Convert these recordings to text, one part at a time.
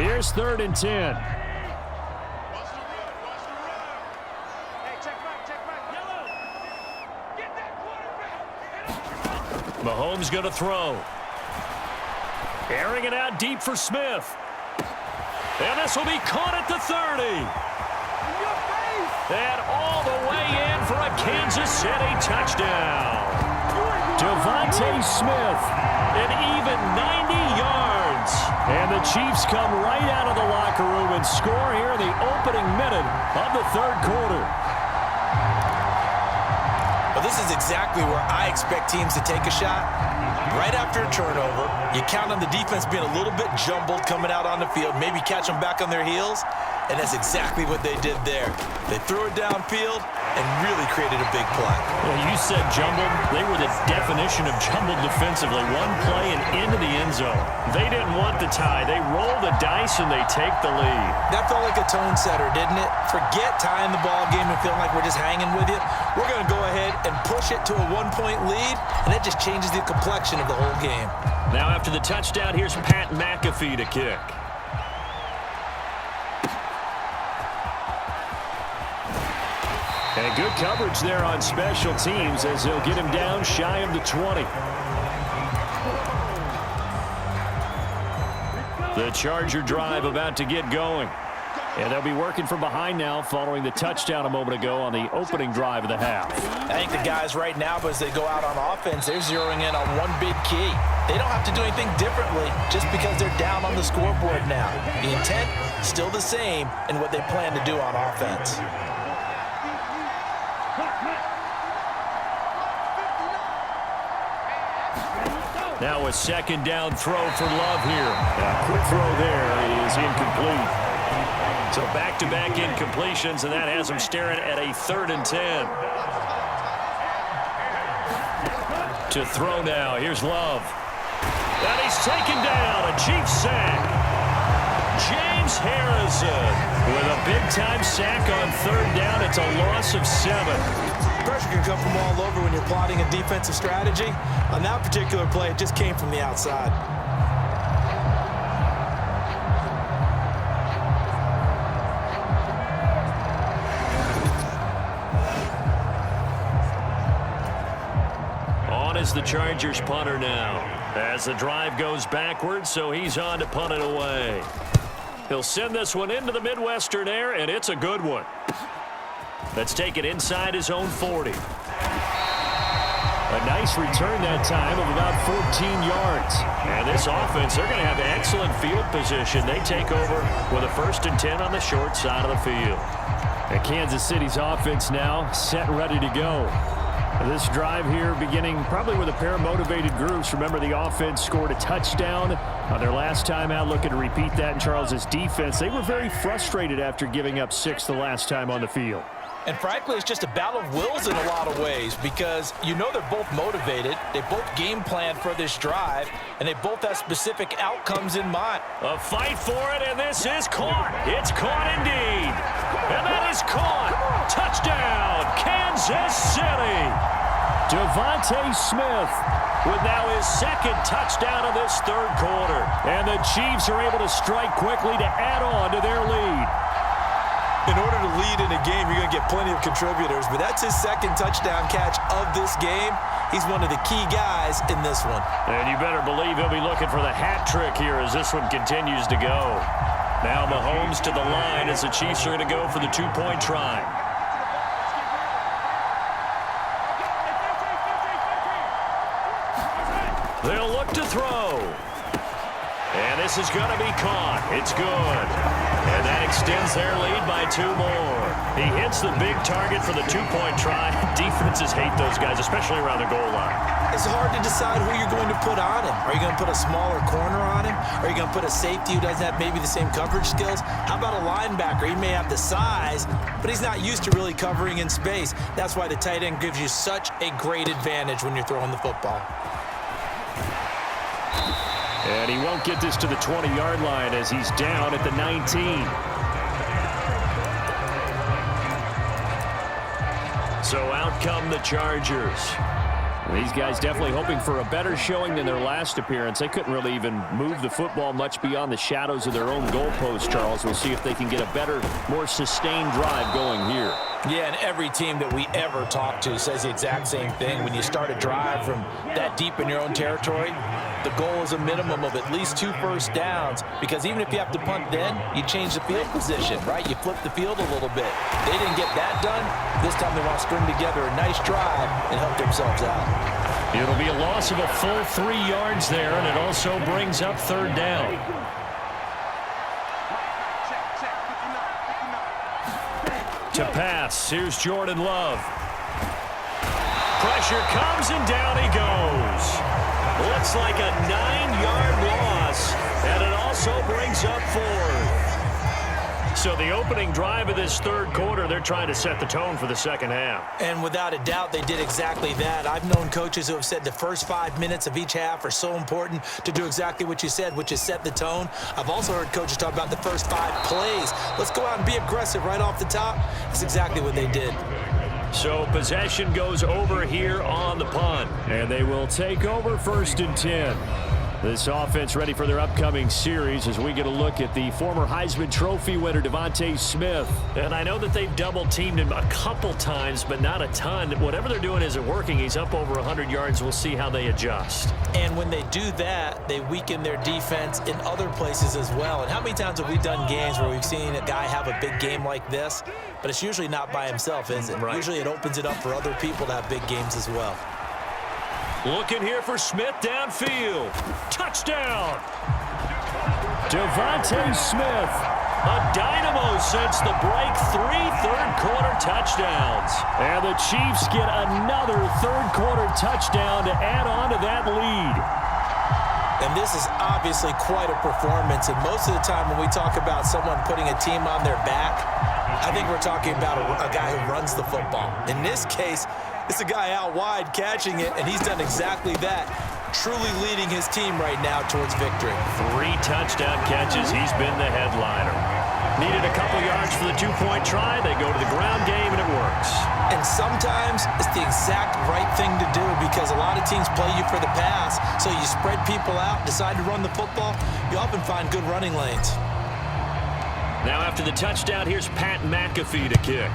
Here's 3rd and 10. Mahomes going to throw. Airing it out deep for Smith. And this will be caught at the 30. And all the way in for a Kansas City touchdown. Devontae Smith, an even 90 yards. And the Chiefs come right out of the locker room and score here in the opening minute of the 3rd quarter. Well, this is exactly where I expect teams to take a shot. Right after a turnover, you count on the defense being a little bit jumbled coming out on the field, maybe catch them back on their heels, and that's exactly what they did there. They threw it downfield and really created a big play. Well, you said jumbled. They were the definition of jumbled defensively. One play and into the end zone. They didn't want the tie. They roll the dice and they take the lead. That felt like a tone setter, didn't it? Forget tying the ball game and feeling like we're just hanging with you. We're going to go ahead and push it to a 1-point lead, and that just changes the complexion of the whole game. Now after the touchdown, here's Pat McAfee to kick. And good coverage there on special teams as they'll get him down shy of the 20. The Charger drive about to get going. And they'll be working from behind now following the touchdown a moment ago on the opening drive of the half. I think the guys right now, as they go out on offense, they're zeroing in on one big key. They don't have to do anything differently just because they're down on the scoreboard now. The intent is still the same in what they plan to do on offense. Now a 2nd down throw for Love here. A quick throw there is incomplete. So back-to-back incompletions, and that has them staring at a 3rd and 10. To throw now, here's Love. And he's taken down, a Chiefs sack. James Harrison with a big-time sack on 3rd down. It's a loss of 7. Pressure can come from all over when you're plotting a defensive strategy. On that particular play, it just came from the outside. On is the Chargers punter now. As the drive goes backwards, so he's on to punt it away. He'll send this one into the Midwestern air, and it's a good one. Let's take it inside his own 40. A nice return that time of about 14 yards. And this offense, they're going to have excellent field position. They take over with a 1st and 10 on the short side of the field. And Kansas City's offense now set and ready to go. This drive here beginning probably with a pair of motivated groups. Remember, the offense scored a touchdown on their last time out, looking to repeat that in Charles's defense. They were very frustrated after giving up 6 the last time on the field. And frankly, it's just a battle of wills in a lot of ways because you know they're both motivated, they both game plan for this drive, and they both have specific outcomes in mind. A fight for it, and this is caught. It's caught indeed. And that is caught. Touchdown, Kansas City. Devontae Smith with now his 2nd touchdown of this 3rd quarter. And the Chiefs are able to strike quickly to add on to their lead. In order to lead in a game, you're going to get plenty of contributors, but that's his 2nd touchdown catch of this game. He's one of the key guys in this one. And you better believe he'll be looking for the hat trick here as this one continues to go. Now Mahomes to the line as the Chiefs are going to go for the 2-point try. They'll look to throw. And this is going to be caught. It's good. And that extends their lead by 2 more. He hits the big target for the 2-point try. Defenses hate those guys, especially around the goal line. It's hard to decide who you're going to put on him. Are you going to put a smaller corner on him? Are you going to put a safety who doesn't have maybe the same coverage skills? How about a linebacker? He may have the size, but he's not used to really covering in space. That's why the tight end gives you such a great advantage when you're throwing the football. And he won't get this to the 20-yard line as he's down at the 19. So out come the Chargers. These guys definitely hoping for a better showing than their last appearance. They couldn't really even move the football much beyond the shadows of their own goalpost, Charles. We'll see if they can get a better, more sustained drive going here. Yeah, and every team that we ever talk to says the exact same thing. When you start a drive from that deep in your own territory, the goal is a minimum of at least 2 first downs, because even if you have to punt then, you change the field position, right? You flip the field a little bit. They didn't get that done. This time they want to string together a nice drive and help themselves out. It'll be a loss of a full 3 yards there, and it also brings up 3rd down. To pass, here's Jordan Love. Pressure comes, and down he goes. Looks like a 9-yard loss, and it also brings up 4th. So the opening drive of this 3rd quarter, they're trying to set the tone for the 2nd half. And without a doubt, they did exactly that. I've known coaches who have said the first 5 minutes of each half are so important to do exactly what you said, which is set the tone. I've also heard coaches talk about the first 5 plays. Let's go out and be aggressive right off the top. That's exactly what they did. So possession goes over here on the punt, and they will take over 1st and 10. This offense ready for their upcoming series as we get a look at the former Heisman Trophy winner, Devontae Smith. And I know that they've double-teamed him a couple times, but not a ton. Whatever they're doing isn't working. He's up over 100 yards. We'll see how they adjust. And when they do that, they weaken their defense in other places as well. And how many times have we done games where we've seen a guy have a big game like this? But it's usually not by himself, is it? Right. Usually it opens it up for other people to have big games as well. Looking here for Smith downfield. Touchdown! Devontae Smith, a dynamo since the break. 3 third-quarter touchdowns. And the Chiefs get another third-quarter touchdown to add on to that lead. And this is obviously quite a performance. And most of the time when we talk about someone putting a team on their back, I think we're talking about a guy who runs the football. In this case, it's a guy out wide catching it, and he's done exactly that, truly leading his team right now towards victory. 3 touchdown catches. He's been the headliner. Needed a couple yards for the 2-point try. They go to the ground game, and it works. And sometimes it's the exact right thing to do, because a lot of teams play you for the pass, so you spread people out, decide to run the football. You often find good running lanes. Now after the touchdown, here's Pat McAfee to kick.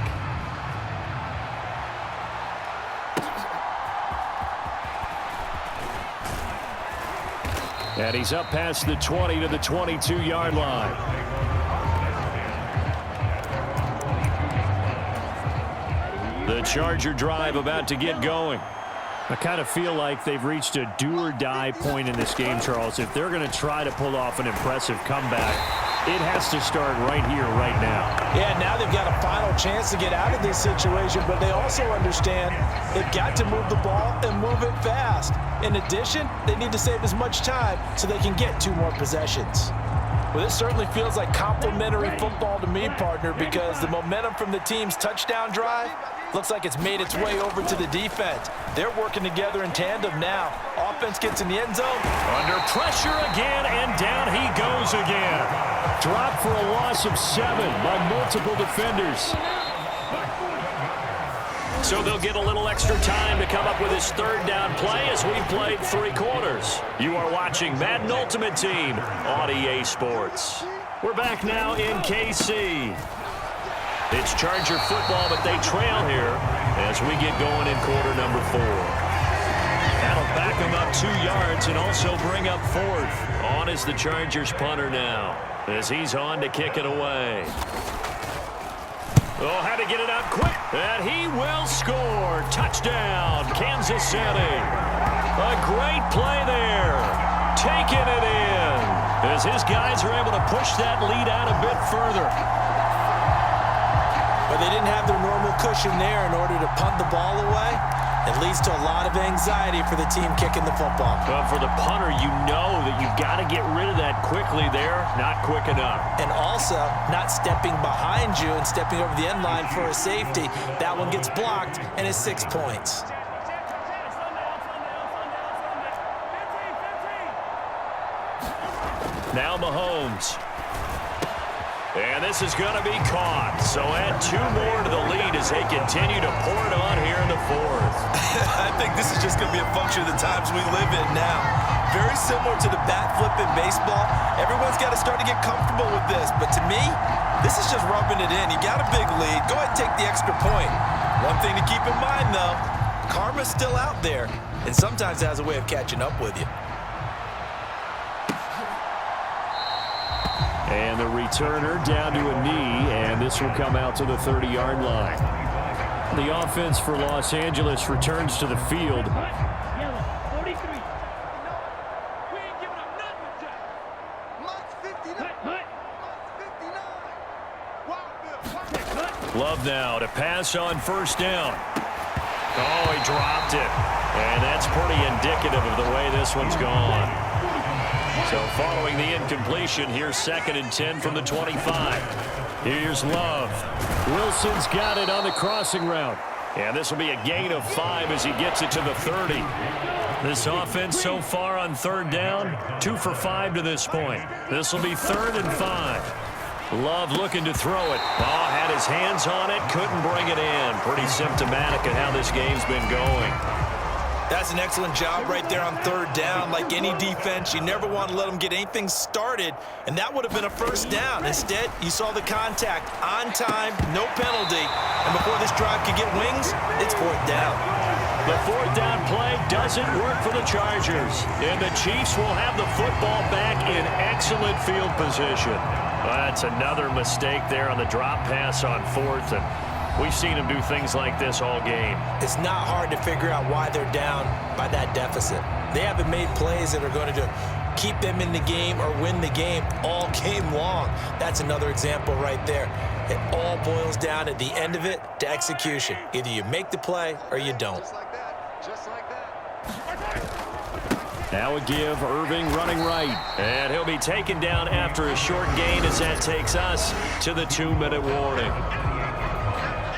And he's up past the 20 to the 22-yard line. The Charger drive about to get going. I kind of feel like they've reached a do-or-die point in this game, Charles. If they're going to try to pull off an impressive comeback, it has to start right here, right now. Yeah, now they've got a final chance to get out of this situation, but they also understand they've got to move the ball and move it fast. In addition, they need to save as much time so they can get 2 more possessions. Well, this certainly feels like complimentary football to me, partner, because the momentum from the team's touchdown drive looks like it's made its way over to the defense. They're working together in tandem now. Offense gets in the end zone. Under pressure again, and down he goes again. Dropped for a loss of 7 by multiple defenders. So they'll get a little extra time to come up with his 3rd down play as we've played 3 quarters. You are watching Madden Ultimate Team on EA Sports. We're back now in KC. It's Charger football, but they trail here as we get going in quarter number 4. That'll back them up 2 yards and also bring up 4th. On is the Chargers punter now as he's on to kick it away. Oh, had to get it out quick, and he will score. Touchdown, Kansas City. A great play there. Taking it in as his guys are able to push that lead out a bit further. But they didn't have their normal cushion there in order to punt the ball away. It leads to a lot of anxiety for the team kicking the football. Well, for the punter, you know that you've got to get rid of that quickly there. Not quick enough. And also, not stepping behind you and stepping over the end line for a safety. That one gets blocked, and it's 6 points. Now Mahomes. And this is going to be caught. So add 2 more to the lead as they continue to pour it on here in the fourth. I think this is just going to be a function of the times we live in now. Very similar to the bat flip in baseball. Everyone's got to start to get comfortable with this. But to me, this is just rubbing it in. You got a big lead. Go ahead and take the extra point. One thing to keep in mind, though, karma's still out there, and sometimes it has a way of catching up with you. And the returner down to a knee, and this will come out to the 30-yard line. The offense for Los Angeles returns to the field. Love now to pass on first down. Oh, he dropped it. And that's pretty indicative of the way this one's gone. So following the incompletion, here's 2nd and 10 from the 25. Here's Love. Wilson's got it on the crossing route. And this will be a gain of 5 as he gets it to the 30. This offense so far on 3rd down, 2 for 5 to this point. This will be 3rd and 5. Love looking to throw it. Oh, had his hands on it, couldn't bring it in. Pretty symptomatic of how this game's been going. That's an excellent job right there on 3rd down. Like any defense, you never want to let them get anything started, and that would have been a first down. Instead, you saw the contact on time, no penalty, and before this drive could get wings, it's 4th down. The 4th down play doesn't work for the Chargers, and the Chiefs will have the football back in excellent field position. That's another mistake there on the drop pass on 4th, and we've seen him do things like this all game. It's not hard to figure out why they're down by that deficit. They haven't made plays that are going to keep them in the game or win the game all game long. That's another example right there. It all boils down at the end of it to execution. Either you make the play or you don't. Just like that. Now a give, Irving running right. And he'll be taken down after a short gain as that takes us to the 2-minute warning.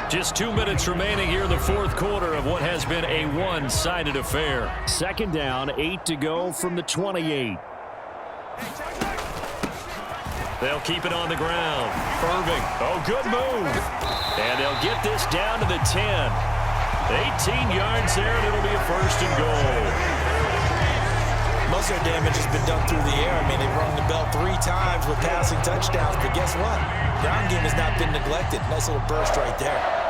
Just 2 minutes remaining here in the 4th quarter of what has been a one-sided affair. 2nd down, 8 to go from the 28. They'll keep it on the ground. Irving, oh, good move. And they'll get this down to the 10. 18 yards there, and it'll be a 1st and goal. Most of their damage has been done through the air. I mean, they've rung the bell 3 times with passing touchdowns, but guess what? Ground game has not been neglected. Nice little burst right there.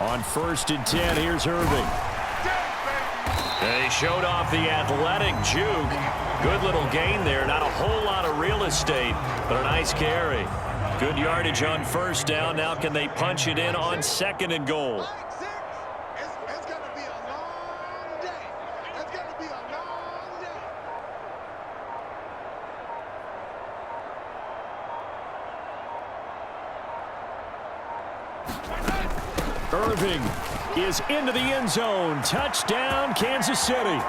On 1st and 10, here's Irving. They showed off the athletic juke. Good little gain there. Not a whole lot of real estate, but a nice carry. Good yardage on 1st down. Now can they punch it in on 2nd and goal? It's going to be a long day. It's going to be a long day. Irving is into the end zone. Touchdown, Kansas City.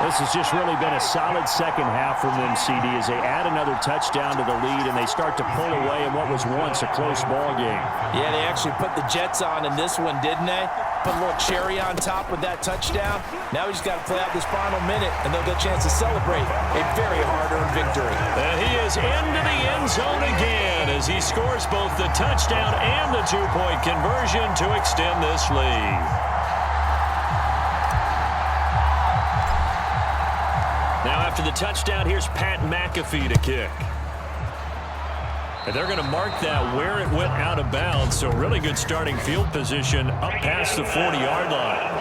This has just really been a solid second half from them, CD, as they add another touchdown to the lead and they start to pull away in what was once a close ball game. Yeah, they actually put the Jets on in this one, didn't they? Put a little cherry on top with that touchdown. Now we just got to play out this final minute, and they'll get a chance to celebrate a very hard-earned victory. And he is into the end zone again as he scores both the touchdown and the two-point conversion to extend this lead. Now after the touchdown, here's Pat McAfee to kick. And they're going to mark that where it went out of bounds, so really good starting field position up past the 40-yard line.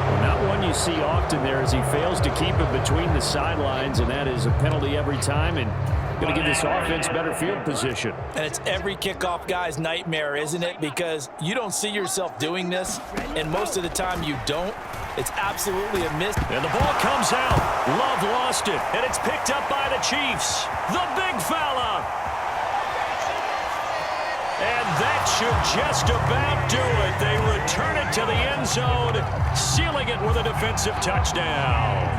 Well, not one you see often there as he fails to keep it between the sidelines, and that is a penalty every time, and going to give this offense better field position. And it's every kickoff guy's nightmare, isn't it? Because you don't see yourself doing this, and most of the time you don't. It's absolutely a miss. And the ball comes out. Love lost it, and it's picked up by the Chiefs. The big fella. That should just about do it. They return it to the end zone, sealing it with a defensive touchdown.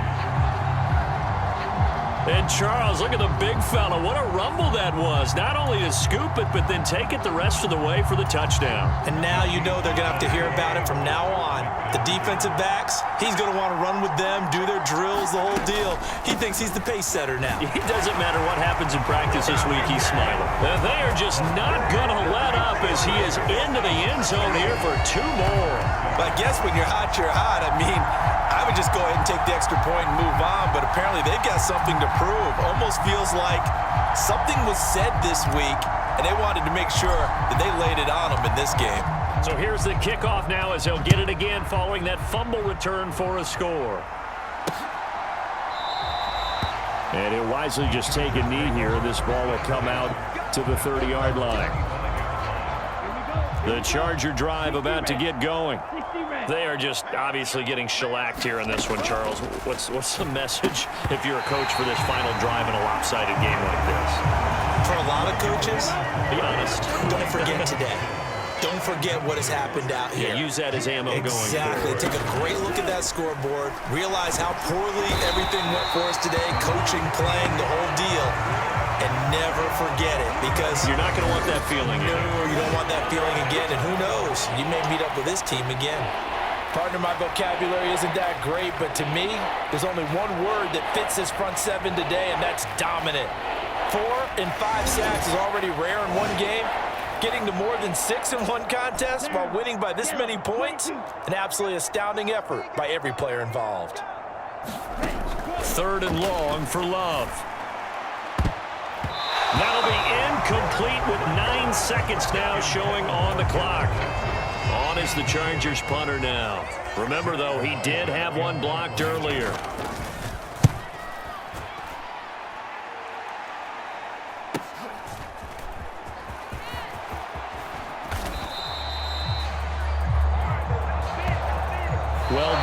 And Charles, look at the big fella. What a rumble that was. Not only to scoop it, but then take it the rest of the way for the touchdown. And now you know they're going to have to hear about it from now on. The defensive backs, he's going to want to run with them, do their drills, the whole deal. He thinks he's the pace setter now. It doesn't matter what happens in practice this week, he's smiling. They are just not going to let up as he is into the end zone here for 2 more. But I guess when you're hot, you're hot. I mean, I would just go ahead and take the extra point and move on, but apparently they've got something to prove. Almost feels like something was said this week, and they wanted to make sure that they laid it on them in this game. So here's the kickoff now as he'll get it again following that fumble return for a score. And he'll wisely just take a knee here. This ball will come out to the 30-yard line. The Charger drive about to get going. They are just obviously getting shellacked here in this one, Charles. What's the message if you're a coach for this final drive in a lopsided game like this? For a lot of coaches, be honest. Don't forget today. Don't forget what has happened out here. Yeah, use that as ammo going forward. Exactly. Take a great look at that scoreboard. Realize how poorly everything went for us today. Coaching, playing, the whole deal. And never forget it, because you're not going to want that feeling. No, you don't want that feeling again. And who knows? You may meet up with this team again. Partner, my vocabulary isn't that great, but to me, there's only one word that fits this front seven today, and that's dominant. 4 and 5 sacks is already rare in one game. Getting to more than 6 in one contest while winning by this many points, an absolutely astounding effort by every player involved. 3rd and long for Love. That'll be incomplete with 9 seconds now showing on the clock. On is the Chargers punter now. Remember, though, he did have one blocked earlier. Well